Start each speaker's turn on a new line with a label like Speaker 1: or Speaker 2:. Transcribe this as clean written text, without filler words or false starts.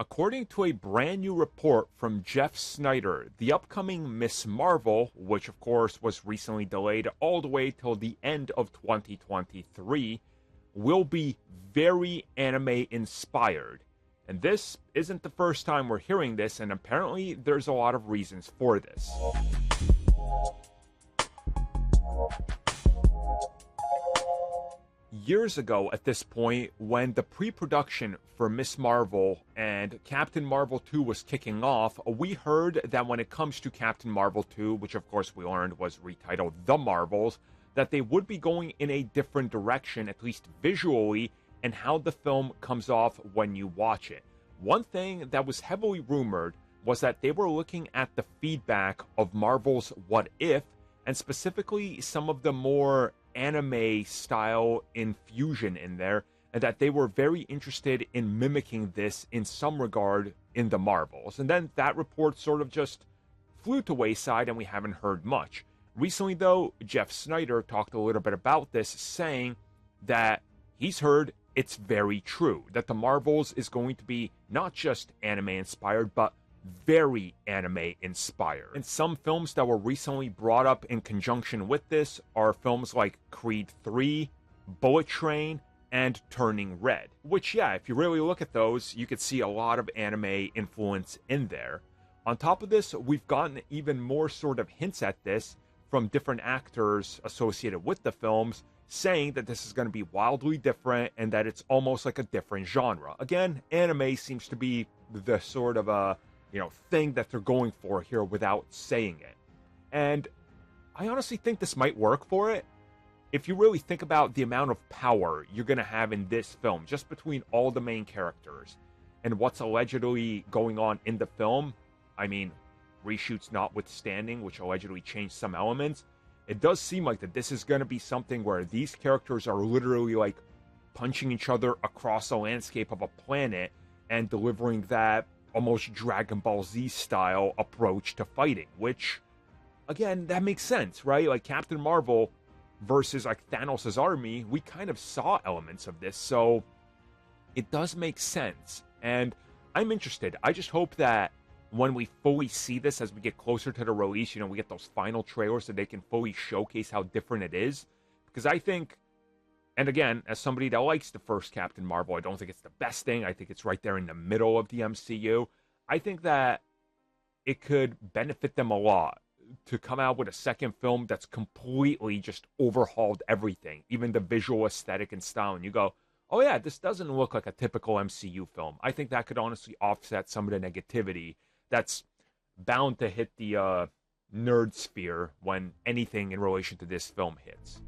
Speaker 1: According to a brand new report from Jeff Snyder, the upcoming Ms. Marvel, which of course was recently delayed all the way till the end of 2023, will be very anime inspired. And this isn't the first time we're hearing this, and apparently there's a lot of reasons for this. Years ago at this point, when the pre-production for Ms. Marvel and Captain Marvel 2 was kicking off, we heard that when it comes to Captain Marvel 2, which of course we learned was retitled The Marvels, that they would be going in a different direction, at least visually, and how the film comes off when you watch it. One thing that was heavily rumored was that they were looking at the feedback of Marvel's What If, and specifically some of the more anime style infusion in there, and that they were very interested in mimicking this in some regard in the Marvels. And then that report sort of just flew to wayside and we haven't heard much. Recently though, Jeff Snyder talked a little bit about this, saying that he's heard it's very true, that the Marvels is going to be not just anime inspired, but very anime inspired. And some films that were recently brought up in conjunction with this are films like Creed 3, Bullet Train, and Turning Red. Which, yeah, if you really look at those, you could see a lot of anime influence in there. On top of this, we've gotten even more sort of hints at this from different actors associated with the films, saying that this is going to be wildly different and that it's almost like a different genre. Again, anime seems to be the sort of thing that they're going for here without saying it. And I honestly think this might work for it. If you really think about the amount of power you're going to have in this film, just between all the main characters and what's allegedly going on in the film, I mean, reshoots notwithstanding, which allegedly changed some elements, it does seem like that this is going to be something where these characters are literally like punching each other across a landscape of a planet and delivering that almost Dragon Ball Z style approach to fighting, which, again, that makes sense, right? Like Captain Marvel versus like Thanos' army, we kind of saw elements of this, so it does make sense. And I'm interested. I just hope that when we fully see this as we get closer to the release, we get those final trailers so they can fully showcase how different it is. Because I think, and again, as somebody that likes the first Captain Marvel, I don't think it's the best thing. I think it's right there in the middle of the MCU. I think that it could benefit them a lot to come out with a second film that's completely just overhauled everything, even the visual aesthetic and style. And you go, oh yeah, this doesn't look like a typical MCU film. I think that could honestly offset some of the negativity that's bound to hit the nerd sphere when anything in relation to this film hits.